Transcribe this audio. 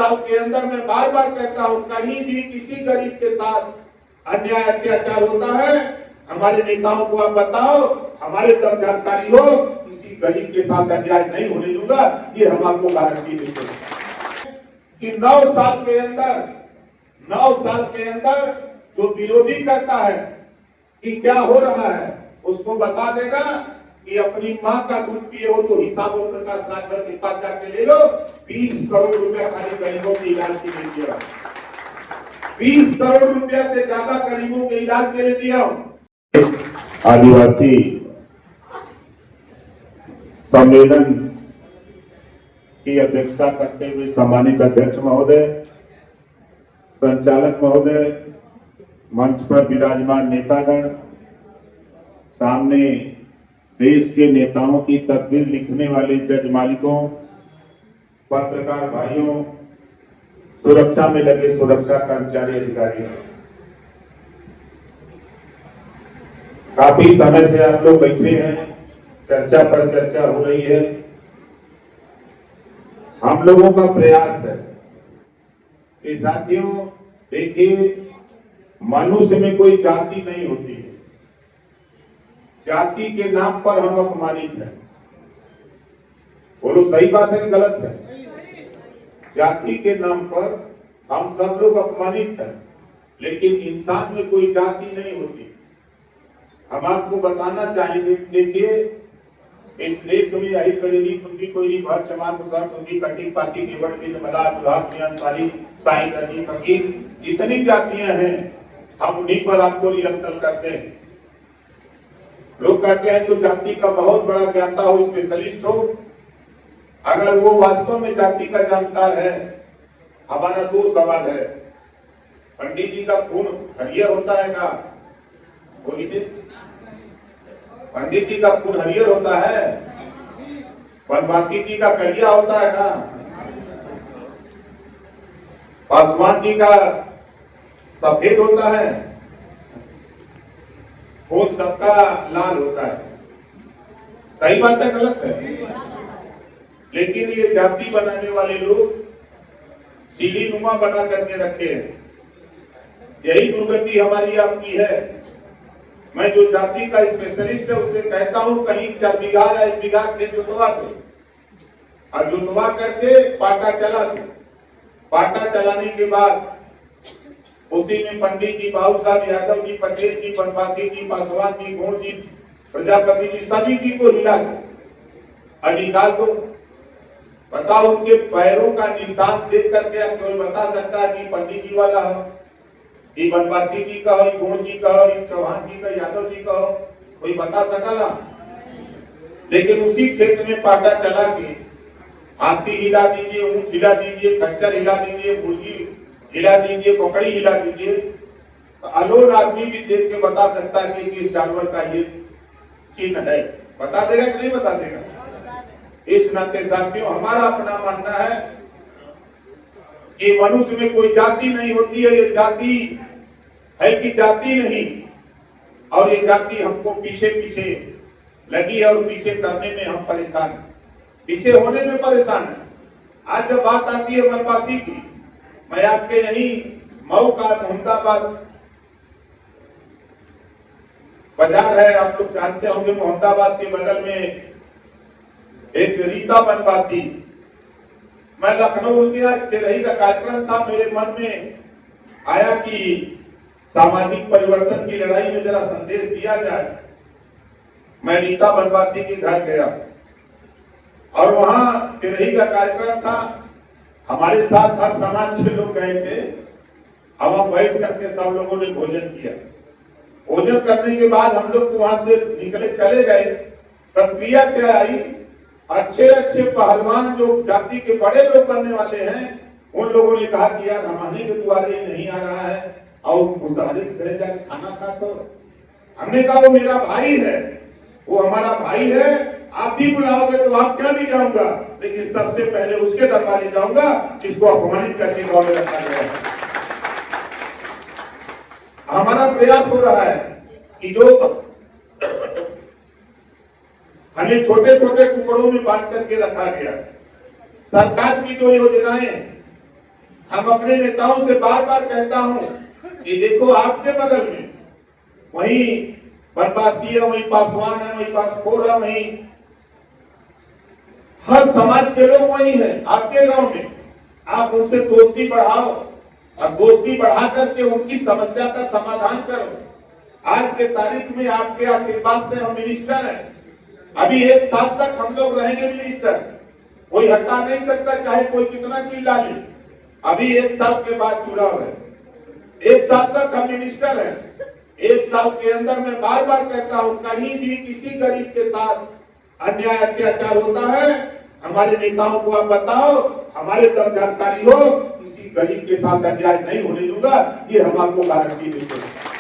साल के अंदर मैं बार बार कहता हूं, कहीं भी किसी गरीब के साथ अन्याय अत्याचार होता है, हमारे नेताओं को आप बताओ, हमारे तक जानकारी हो, किसी गरीब के साथ अन्याय नहीं होने दूंगा, ये हम आपको गारंटी देते हैं कि 9 साल के अंदर जो विरोधी कहता है कि क्या हो रहा है, उसको बता देगा कि अपनी माँ का दूध पिए हो तो हिसाब और प्रकाश राजभर के पास जाके ले लो, 20 करोड़ रुपया खाली गरीबों के इलाज के लिए दिया, 20 करोड़ रुपया से ज्यादा गरीबों के इलाज के लिए दिया। आदिवासी सम्मेलन की अध्यक्षता करते हुए सम्मानित अध्यक्ष महोदय, संचालक महोदय, मंच पर विराजमान नेतागण, सामने देश के नेताओं की तकदीर लिखने वाले जज मालिकों, पत्रकार भाइयों, सुरक्षा में लगे सुरक्षा कर्मचारी अधिकारी, काफी समय से आप लोग बैठे हैं, चर्चा पर चर्चा हो रही है। हम लोगों का प्रयास है कि साथियों देखिए, मनुष्य में कोई जाति नहीं होती है, जाति के नाम पर हम अपमानित हैं। बोलो सही बात है कि गलत है? जाति के नाम पर हम सब लोग अपमानित हैं, लेकिन इंसान में कोई जाति नहीं होती। हम आपको बताना चाहेंगे, देखिए इस देश में यही करेगी उनकी कोई भर चमान मुसहत होगी, कटिंग पासी केवट बिंद मदा दुधात मियां सारी साईं अजी फकीर, जितनी जातियां हैं हम उन्हीं पर आपको निरंतर करते हैं। लोग कहते हैं जो जाति का बहुत बड़ा ज्ञाता हो, स्पेशलिस्ट हो, अगर वो वास्तव में जाति का जानकार है, हमारा 2 सवाल है। पंडित जी का खून हरियर होता है क्या? बोलिए, पंडित जी का खून हरियर होता है? वनवासी जी का करिया होता है क्या? पासवान जी का सफेद होता है? खून सबका लाल होता है। सही बात है गलत है? लेकिन ये जाति बनाने वाले लोग सीढ़ी नुमा बना करके रखे हैं। यही दुर्गति हमारी आपकी है। मैं जो जाति का स्पेशलिस्ट है उससे कहता हूं, कहीं 4 बीघा या 1 बीघा खेत जुतवा दो और जुतवा करके पाटा चला दो। पाटा चलाने के बाद उसी में पंडित जी, बाबू साहब यादव जी, पटेल जी, बनवासी जी, पासवान जी, गोंड जी, प्रजापति जी, सभी जी को हिला दो और निकाल दो। बताओ, उनके पैरों का निशान देख करके कोई बता सकता है कि पंडित जी वाला हो, ये बनवासी जी का हो, ये गोंड जी का हो, ये चौहान जी का, यादव जी का हो? कोई बता सका? लेकिन उसी खेत में पाटा चला के हाथी हिला दीजिए, ऊंट हिला दीजिए, खच्चर हिला दीजिए, मुर्गी हिला दीजिए, पकड़ी हिला दीजिए, तो अलोन आदमी भी देख के बता सकता है कि किस जानवर का ये चिन्ह है। बता देगा कि नहीं बता देगा? इस नाते साथियों, हमारा अपना मानना है कि मनुष्य में कोई जाति नहीं होती है। ये जाति है कि जाति नहीं, और ये जाति हमको पीछे पीछे लगी है और पीछे करने में हम परेशान हैं, पीछे होने में परेशान है। आज जब बात आती है वनवासी की, मैं आपके यही मऊ का मोहम्मदाबाद बाजार है, आप लोग जानते होंगे, मोहम्मदाबाद के बगल में एक रीता वनवासी, मैं लखनऊ गया, तेरही का कार्यक्रम था, मेरे मन में आया कि सामाजिक परिवर्तन की लड़ाई में जरा संदेश दिया जाए। मैं रीता वनवासी के घर गया और वहां तेरही का कार्यक्रम था, हमारे साथ हर समाज के लोग गए थे। हम बैठ करके सब लोगों ने भोजन किया। भोजन करने के बाद हम लोग वहां से निकले, चले गए। प्रक्रिया क्या आई, अच्छे अच्छे पहलवान जो जाति के बड़े लोग बनने वाले हैं, उन लोगों ने कहा कि यार हमारे के द्वारे नहीं आ रहा है और मुसहरे के घर जाके खाना खा। तो हमने कहा वो मेरा भाई है, वो हमारा भाई है, आप भी बुलाओगे तो आप क्या भी जाऊंगा, लेकिन सबसे पहले उसके दरबार जाऊंगा जिसको अपमानित करके गांव में रखा गया है। हमारा प्रयास हो रहा है कि जो हमें छोटे छोटे टुकड़ों में बांट करके रखा गया, सरकार की जो योजनाएं हम अपने नेताओं से बार बार कहता हूं कि देखो आपके बगल में वहीं बनवासी है, वहीं पासवान है, वहीं पासपोर है, वहीं हर समाज के लोग वही हैं आपके गांव में। आप उनसे दोस्ती बढ़ाओ और दोस्ती बढ़ा करके उनकी समस्या का समाधान करो। आज के तारीख में आपके आशीर्वाद से हम मिनिस्टर हैं। अभी 1 साल तक हम लोग रहेंगे मिनिस्टर, कोई हटा नहीं सकता चाहे कोई कितना चिल्ला ले। अभी 1 साल के बाद चुनाव है, 1 साल तक हम मिनिस्टर हैं। 1 साल के अंदर मैं बार बार कहता हूं कहीं भी किसी गरीब के साथ अन्याय अत्याचार होता है, हमारे नेताओं को आप बताओ, हमारे तक जानकारी हो, किसी गरीब के साथ अन्याय नहीं होने दूंगा, ये हम आपको गारंटी देते हैं।